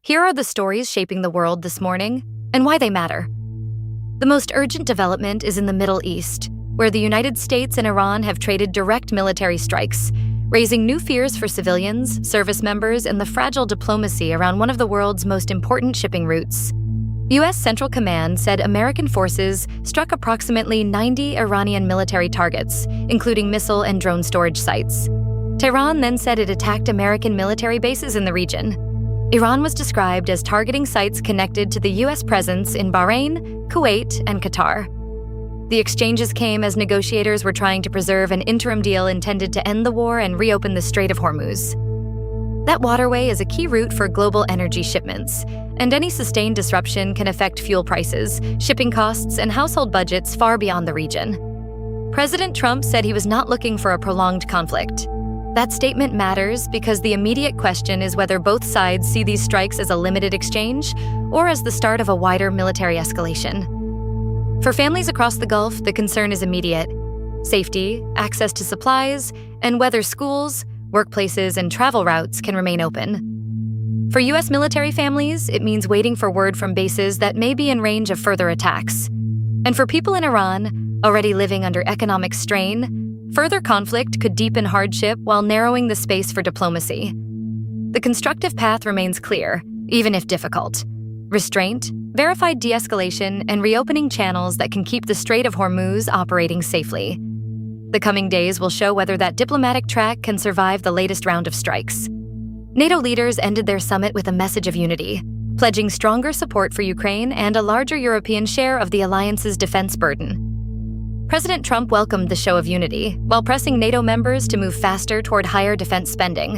Here are the stories shaping the world this morning and why they matter. The most urgent development is in the Middle East, where the United States and Iran have traded direct military strikes, raising new fears for civilians, service members, and the fragile diplomacy around one of the world's most important shipping routes. U.S. Central Command said American forces struck approximately 90 Iranian military targets, including missile and drone storage sites. Tehran then said it attacked American military bases in the region. Iran was described as targeting sites connected to the U.S. presence in Bahrain, Kuwait, and Qatar. The exchanges came as negotiators were trying to preserve an interim deal intended to end the war and reopen the Strait of Hormuz. That waterway is a key route for global energy shipments, and any sustained disruption can affect fuel prices, shipping costs, and household budgets far beyond the region. President Trump said he was not looking for a prolonged conflict. That statement matters because the immediate question is whether both sides see these strikes as a limited exchange or as the start of a wider military escalation. For families across the Gulf, the concern is immediate: safety, access to supplies, and whether schools, workplaces, and travel routes can remain open. For U.S. military families, it means waiting for word from bases that may be in range of further attacks. And for people in Iran, already living under economic strain, further conflict could deepen hardship while narrowing the space for diplomacy. The constructive path remains clear, even if difficult: restraint, verified de-escalation, and reopening channels that can keep the Strait of Hormuz operating safely. The coming days will show whether that diplomatic track can survive the latest round of strikes. NATO leaders ended their summit with a message of unity, pledging stronger support for Ukraine and a larger European share of the alliance's defense burden. President Trump welcomed the show of unity, while pressing NATO members to move faster toward higher defense spending.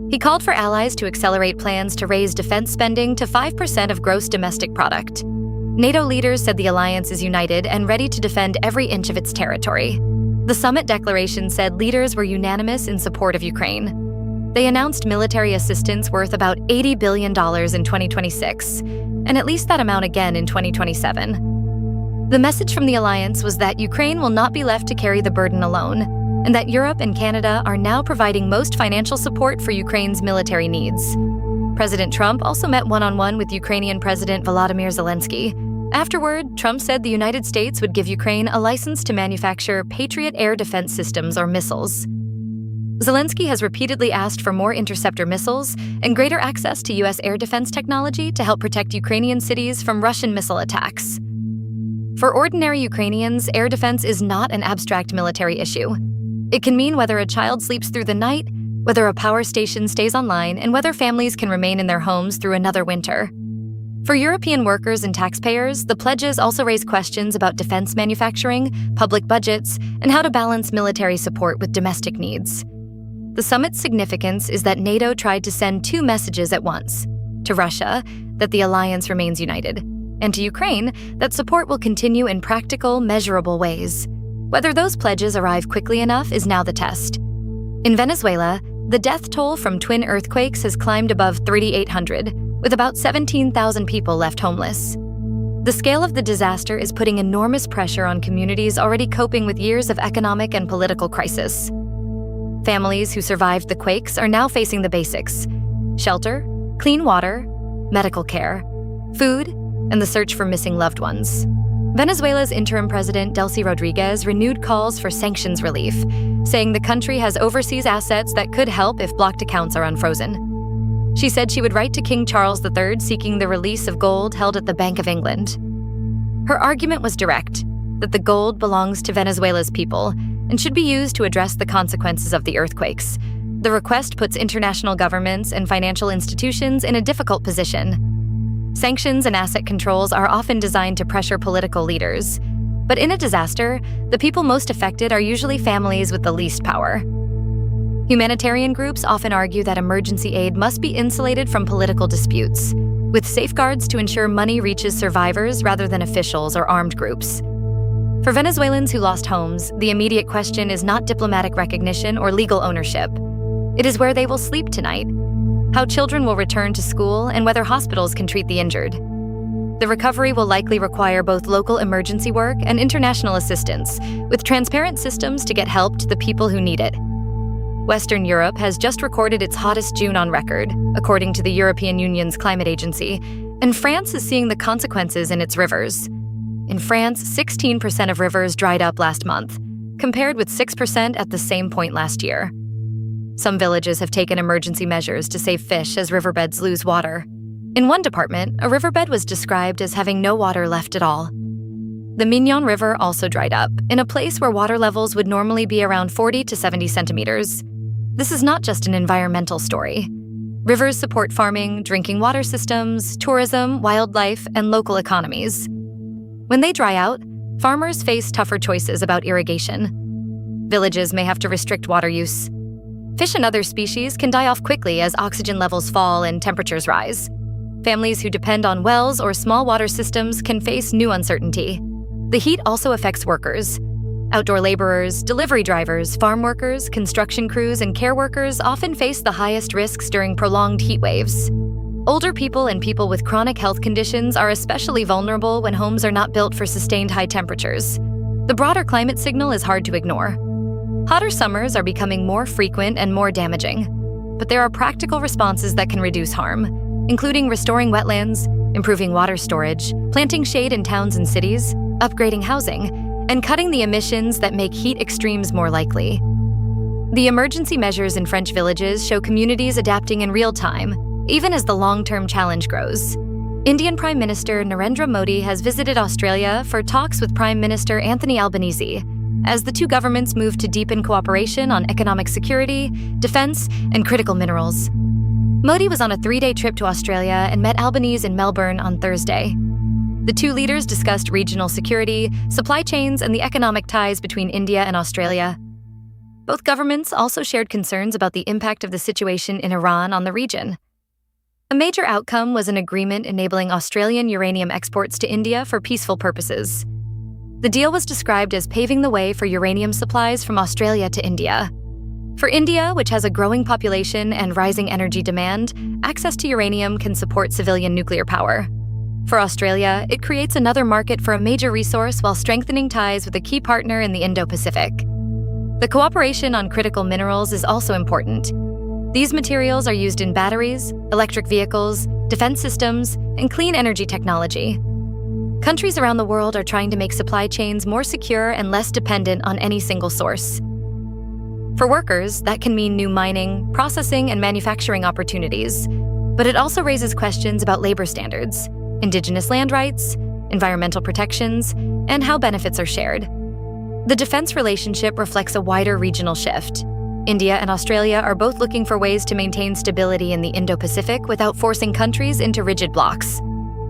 He called for allies to accelerate plans to raise defense spending to 5% of gross domestic product. NATO leaders said the alliance is united and ready to defend every inch of its territory. The summit declaration said leaders were unanimous in support of Ukraine. They announced military assistance worth about $80 billion in 2026, and at least that amount again in 2027. The message from the alliance was that Ukraine will not be left to carry the burden alone, and that Europe and Canada are now providing most financial support for Ukraine's military needs. President Trump also met one-on-one with Ukrainian President Volodymyr Zelensky. Afterward, Trump said the United States would give Ukraine a license to manufacture Patriot air defense systems or missiles. Zelensky has repeatedly asked for more interceptor missiles and greater access to U.S. air defense technology to help protect Ukrainian cities from Russian missile attacks. For ordinary Ukrainians, air defense is not an abstract military issue. It can mean whether a child sleeps through the night, whether a power station stays online, and whether families can remain in their homes through another winter. For European workers and taxpayers, the pledges also raise questions about defense manufacturing, public budgets, and how to balance military support with domestic needs. The summit's significance is that NATO tried to send two messages at once: to Russia, that the alliance remains united, and to Ukraine, that support will continue in practical, measurable ways. Whether those pledges arrive quickly enough is now the test. In Venezuela, the death toll from twin earthquakes has climbed above 3,800, with about 17,000 people left homeless. The scale of the disaster is putting enormous pressure on communities already coping with years of economic and political crisis. Families who survived the quakes are now facing the basics: shelter, clean water, medical care, food, and the search for missing loved ones. Venezuela's interim president, Delcy Rodriguez, renewed calls for sanctions relief, saying the country has overseas assets that could help if blocked accounts are unfrozen. She said she would write to King Charles III seeking the release of gold held at the Bank of England. Her argument was direct, that the gold belongs to Venezuela's people and should be used to address the consequences of the earthquakes. The request puts international governments and financial institutions in a difficult position. Sanctions and asset controls are often designed to pressure political leaders. But in a disaster, the people most affected are usually families with the least power. Humanitarian groups often argue that emergency aid must be insulated from political disputes, with safeguards to ensure money reaches survivors rather than officials or armed groups. For Venezuelans who lost homes, the immediate question is not diplomatic recognition or legal ownership. It is where they will sleep tonight, how children will return to school, and whether hospitals can treat the injured. The recovery will likely require both local emergency work and international assistance, with transparent systems to get help to the people who need it. Western Europe has just recorded its hottest June on record, according to the European Union's climate agency, and France is seeing the consequences in its rivers. In France, 16% of rivers dried up last month, compared with 6% at the same point last year. Some villages have taken emergency measures to save fish as riverbeds lose water. In one department, a riverbed was described as having no water left at all. The Minny River also dried up, in a place where water levels would normally be around 40 to 70 centimeters. This is not just an environmental story. Rivers support farming, drinking water systems, tourism, wildlife, and local economies. When they dry out, farmers face tougher choices about irrigation. Villages may have to restrict water use. Fish and other species can die off quickly as oxygen levels fall and temperatures rise. Families who depend on wells or small water systems can face new uncertainty. The heat also affects workers. Outdoor laborers, delivery drivers, farm workers, construction crews, and care workers often face the highest risks during prolonged heat waves. Older people and people with chronic health conditions are especially vulnerable when homes are not built for sustained high temperatures. The broader climate signal is hard to ignore. Hotter summers are becoming more frequent and more damaging, but there are practical responses that can reduce harm, including restoring wetlands, improving water storage, planting shade in towns and cities, upgrading housing, and cutting the emissions that make heat extremes more likely. The emergency measures in French villages show communities adapting in real time, even as the long-term challenge grows. Indian Prime Minister Narendra Modi has visited Australia for talks with Prime Minister Anthony Albanese, as the two governments move to deepen cooperation on economic security, defense, and critical minerals. Modi was on a 3-day trip to Australia and met Albanese in Melbourne on Thursday. The two leaders discussed regional security, supply chains, and the economic ties between India and Australia. Both governments also shared concerns about the impact of the situation in Iran on the region. A major outcome was an agreement enabling Australian uranium exports to India for peaceful purposes. The deal was described as paving the way for uranium supplies from Australia to India. For India, which has a growing population and rising energy demand, access to uranium can support civilian nuclear power. For Australia, it creates another market for a major resource while strengthening ties with a key partner in the Indo-Pacific. The cooperation on critical minerals is also important. These materials are used in batteries, electric vehicles, defense systems, and clean energy technology. Countries around the world are trying to make supply chains more secure and less dependent on any single source. For workers, that can mean new mining, processing, and manufacturing opportunities, but it also raises questions about labor standards, Indigenous land rights, environmental protections, and how benefits are shared. The defense relationship reflects a wider regional shift. India and Australia are both looking for ways to maintain stability in the Indo-Pacific without forcing countries into rigid blocks.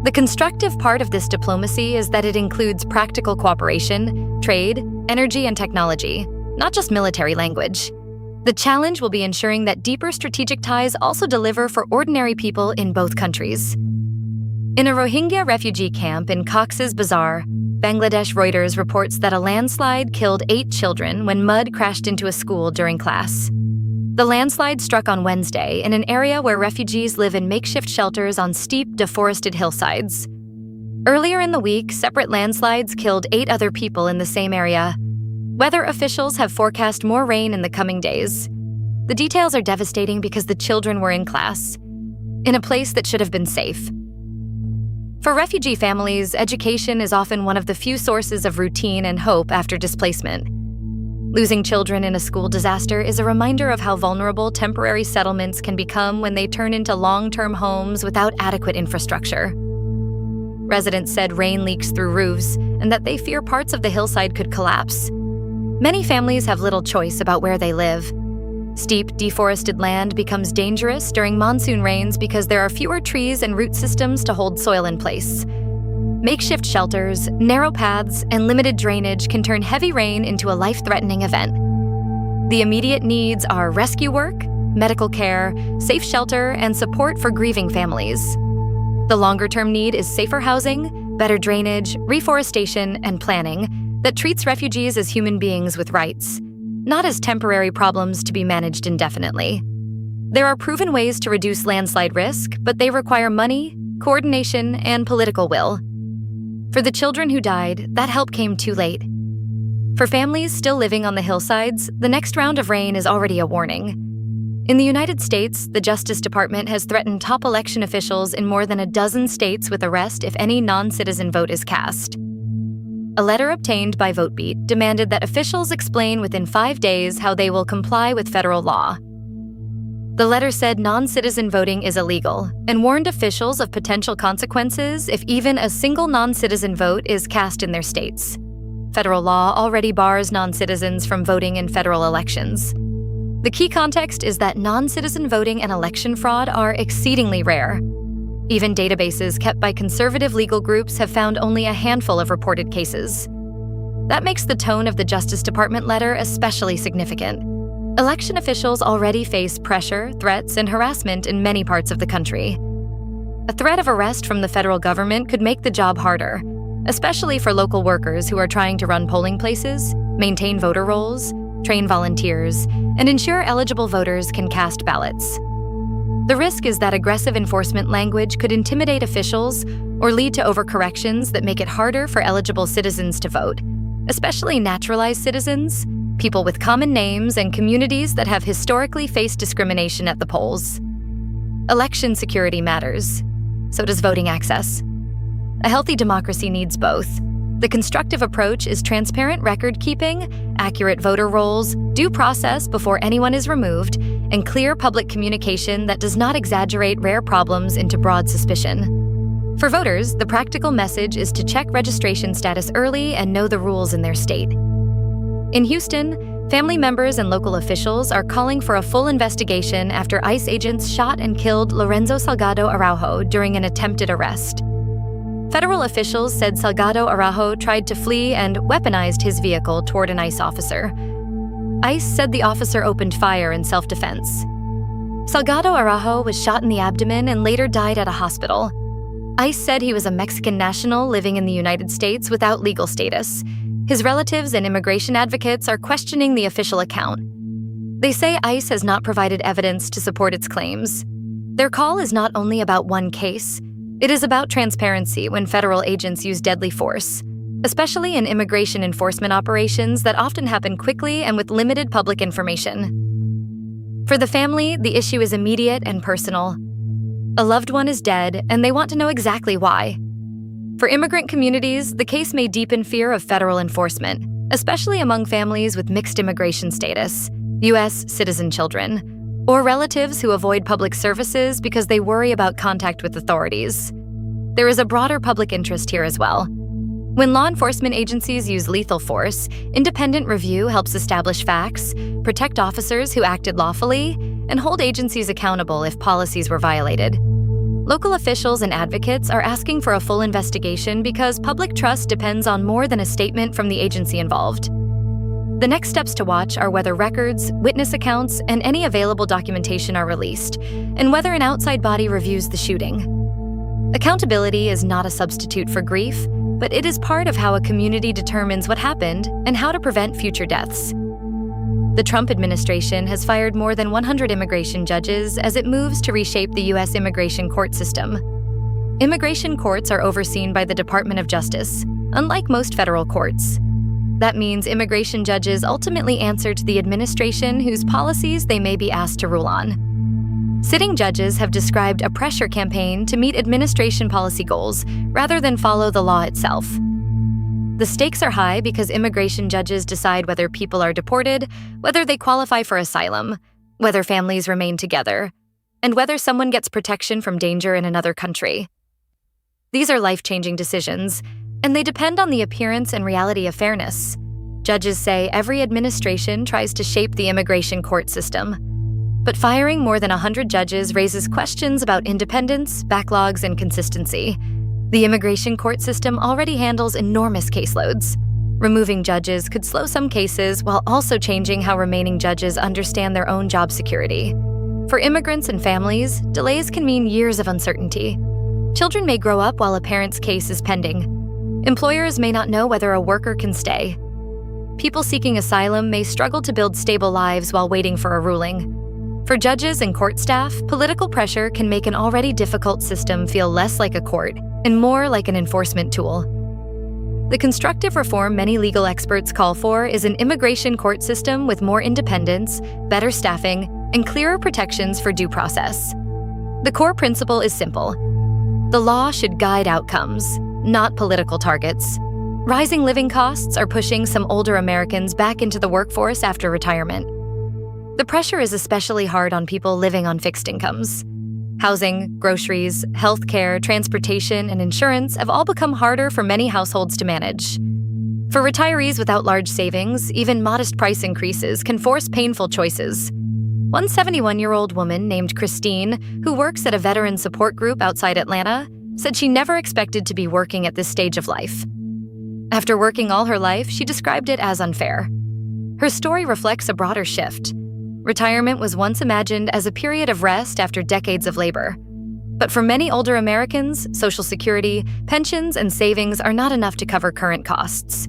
The constructive part of this diplomacy is that it includes practical cooperation, trade, energy, and technology, not just military language. The challenge will be ensuring that deeper strategic ties also deliver for ordinary people in both countries. In a Rohingya refugee camp in Cox's Bazar, Bangladesh Reuters reports that a landslide killed 8 children when mud crashed into a school during class. The landslide struck on Wednesday in an area where refugees live in makeshift shelters on steep, deforested hillsides. Earlier in the week, separate landslides killed 8 other people in the same area. Weather officials have forecast more rain in the coming days. The details are devastating because the children were in class, in a place that should have been safe. For refugee families, education is often one of the few sources of routine and hope after displacement. Losing children in a school disaster is a reminder of how vulnerable temporary settlements can become when they turn into long-term homes without adequate infrastructure. Residents said rain leaks through roofs and that they fear parts of the hillside could collapse. Many families have little choice about where they live. Steep, deforested land becomes dangerous during monsoon rains because there are fewer trees and root systems to hold soil in place. Makeshift shelters, narrow paths, and limited drainage can turn heavy rain into a life-threatening event. The immediate needs are rescue work, medical care, safe shelter, and support for grieving families. The longer-term need is safer housing, better drainage, reforestation, and planning that treats refugees as human beings with rights, not as temporary problems to be managed indefinitely. There are proven ways to reduce landslide risk, but they require money, coordination, and political will. For the children who died, that help came too late. For families still living on the hillsides, the next round of rain is already a warning. In the United States, the Justice Department has threatened top election officials in more than a dozen states with arrest if any non-citizen vote is cast. A letter obtained by VoteBeat demanded that officials explain within 5 days how they will comply with federal law. The letter said non-citizen voting is illegal and warned officials of potential consequences if even a single non-citizen vote is cast in their states. Federal law already bars non-citizens from voting in federal elections. The key context is that non-citizen voting and election fraud are exceedingly rare. Even databases kept by conservative legal groups have found only a handful of reported cases. That makes the tone of the Justice Department letter especially significant. Election officials already face pressure, threats, and harassment in many parts of the country. A threat of arrest from the federal government could make the job harder, especially for local workers who are trying to run polling places, maintain voter rolls, train volunteers, and ensure eligible voters can cast ballots. The risk is that aggressive enforcement language could intimidate officials or lead to overcorrections that make it harder for eligible citizens to vote, especially naturalized citizens, people with common names, and communities that have historically faced discrimination at the polls. Election security matters. So does voting access. A healthy democracy needs both. The constructive approach is transparent record-keeping, accurate voter rolls, due process before anyone is removed, and clear public communication that does not exaggerate rare problems into broad suspicion. For voters, the practical message is to check registration status early and know the rules in their state. In Houston, family members and local officials are calling for a full investigation after ICE agents shot and killed Lorenzo Salgado Araujo during an attempted arrest. Federal officials said Salgado Araujo tried to flee and weaponized his vehicle toward an ICE officer. ICE said the officer opened fire in self-defense. Salgado Araujo was shot in the abdomen and later died at a hospital. ICE said he was a Mexican national living in the United States without legal status. His relatives and immigration advocates are questioning the official account. They say ICE has not provided evidence to support its claims. Their call is not only about one case. It is about transparency when federal agents use deadly force, especially in immigration enforcement operations that often happen quickly and with limited public information. For the family, the issue is immediate and personal. A loved one is dead, and they want to know exactly why. For immigrant communities, the case may deepen fear of federal enforcement, especially among families with mixed immigration status, U.S. citizen children, or relatives who avoid public services because they worry about contact with authorities. There is a broader public interest here as well. When law enforcement agencies use lethal force, independent review helps establish facts, protect officers who acted lawfully, and hold agencies accountable if policies were violated. Local officials and advocates are asking for a full investigation because public trust depends on more than a statement from the agency involved. The next steps to watch are whether records, witness accounts, and any available documentation are released, and whether an outside body reviews the shooting. Accountability is not a substitute for grief, but it is part of how a community determines what happened and how to prevent future deaths. The Trump administration has fired more than 100 immigration judges as it moves to reshape the U.S. immigration court system. Immigration courts are overseen by the Department of Justice, unlike most federal courts. That means immigration judges ultimately answer to the administration whose policies they may be asked to rule on. Sitting judges have described a pressure campaign to meet administration policy goals rather than follow the law itself. The stakes are high because immigration judges decide whether people are deported, whether they qualify for asylum, whether families remain together, and whether someone gets protection from danger in another country. These are life-changing decisions, and they depend on the appearance and reality of fairness. Judges say every administration tries to shape the immigration court system. But firing more than 100 judges raises questions about independence, backlogs, and consistency. The immigration court system already handles enormous caseloads. Removing judges could slow some cases while also changing how remaining judges understand their own job security. For immigrants and families, delays can mean years of uncertainty. Children may grow up while a parent's case is pending. Employers may not know whether a worker can stay. People seeking asylum may struggle to build stable lives while waiting for a ruling. For judges and court staff, political pressure can make an already difficult system feel less like a court and more like an enforcement tool. The constructive reform many legal experts call for is an immigration court system with more independence, better staffing, and clearer protections for due process. The core principle is simple. The law should guide outcomes, not political targets. Rising living costs are pushing some older Americans back into the workforce after retirement. The pressure is especially hard on people living on fixed incomes. Housing, groceries, healthcare, transportation, and insurance have all become harder for many households to manage. For retirees without large savings, even modest price increases can force painful choices. One 71-year-old woman named Christine, who works at a veteran support group outside Atlanta, said she never expected to be working at this stage of life. After working all her life, she described it as unfair. Her story reflects a broader shift. Retirement was once imagined as a period of rest after decades of labor. But for many older Americans, Social Security, pensions, and savings are not enough to cover current costs.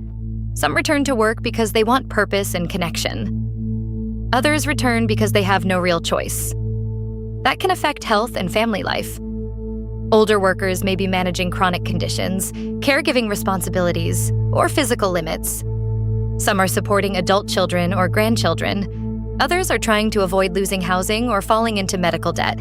Some return to work because they want purpose and connection. Others return because they have no real choice. That can affect health and family life. Older workers may be managing chronic conditions, caregiving responsibilities, or physical limits. Some are supporting adult children or grandchildren. Others are trying to avoid losing housing or falling into medical debt.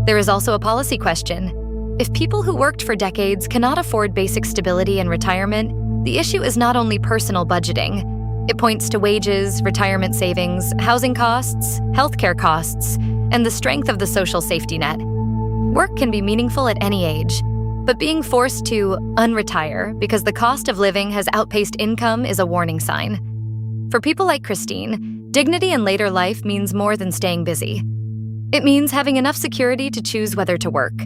There is also a policy question. If people who worked for decades cannot afford basic stability in retirement, the issue is not only personal budgeting. It points to wages, retirement savings, housing costs, healthcare costs, and the strength of the social safety net. Work can be meaningful at any age, but being forced to unretire because the cost of living has outpaced income is a warning sign. For people like Christine, dignity in later life means more than staying busy. It means having enough security to choose whether to work.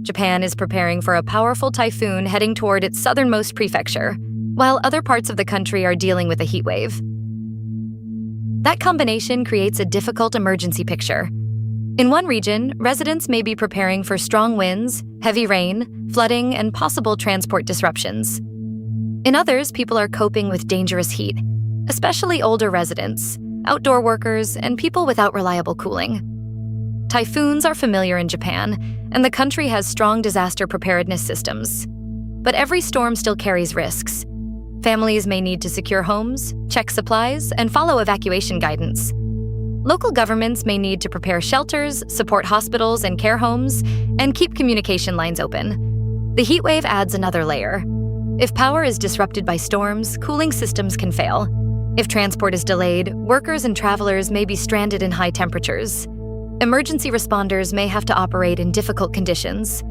Japan is preparing for a powerful typhoon heading toward its southernmost prefecture, while other parts of the country are dealing with a heat wave. That combination creates a difficult emergency picture. In one region, residents may be preparing for strong winds, heavy rain, flooding, and possible transport disruptions. In others, people are coping with dangerous heat, especially older residents, outdoor workers, and people without reliable cooling. Typhoons are familiar in Japan, and the country has strong disaster preparedness systems. But every storm still carries risks. Families may need to secure homes, check supplies, and follow evacuation guidance. Local governments may need to prepare shelters, support hospitals and care homes, and keep communication lines open. The heat wave adds another layer. If power is disrupted by storms, cooling systems can fail. If transport is delayed, workers and travelers may be stranded in high temperatures. Emergency responders may have to operate in difficult conditions.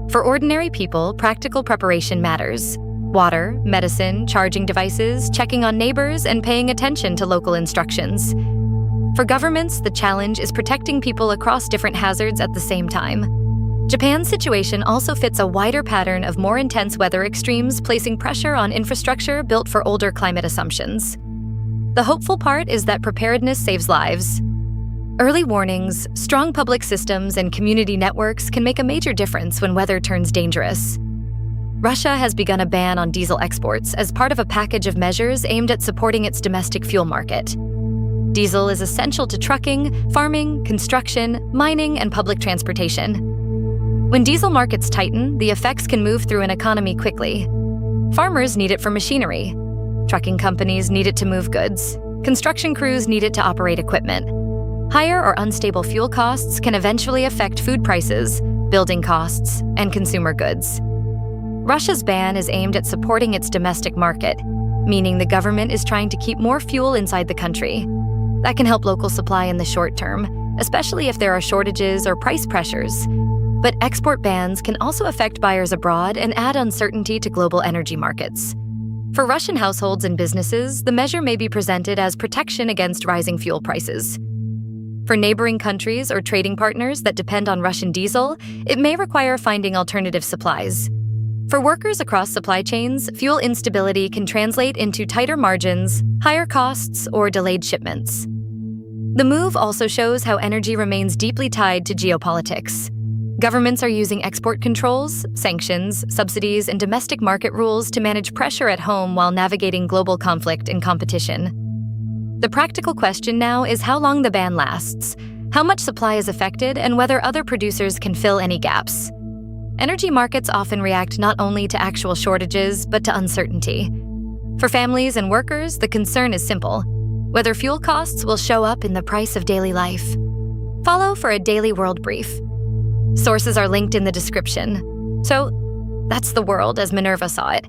For ordinary people, practical preparation matters. Water, medicine, charging devices, checking on neighbors, and paying attention to local instructions. For governments, the challenge is protecting people across different hazards at the same time. Japan's situation also fits a wider pattern of more intense weather extremes, placing pressure on infrastructure built for older climate assumptions. The hopeful part is that preparedness saves lives. Early warnings, strong public systems, and community networks can make a major difference when weather turns dangerous. Russia has begun a ban on diesel exports as part of a package of measures aimed at supporting its domestic fuel market. Diesel is essential to trucking, farming, construction, mining, and public transportation. When diesel markets tighten, the effects can move through an economy quickly. Farmers need it for machinery. Trucking companies need it to move goods. Construction crews need it to operate equipment. Higher or unstable fuel costs can eventually affect food prices, building costs, and consumer goods. Russia's ban is aimed at supporting its domestic market, meaning the government is trying to keep more fuel inside the country. That can help local supply in the short term, especially if there are shortages or price pressures. But export bans can also affect buyers abroad and add uncertainty to global energy markets. For Russian households and businesses, the measure may be presented as protection against rising fuel prices. For neighboring countries or trading partners that depend on Russian diesel, it may require finding alternative supplies. For workers across supply chains, fuel instability can translate into tighter margins, higher costs, or delayed shipments. The move also shows how energy remains deeply tied to geopolitics. Governments are using export controls, sanctions, subsidies, and domestic market rules to manage pressure at home while navigating global conflict and competition. The practical question now is how long the ban lasts, how much supply is affected, and whether other producers can fill any gaps. energy markets often react not only to actual shortages, but to uncertainty. For families and workers, the concern is simple: whether fuel costs will show up in the price of daily life. Follow for a daily world brief. Sources are linked in the description. So, that's the world as Minerva saw it.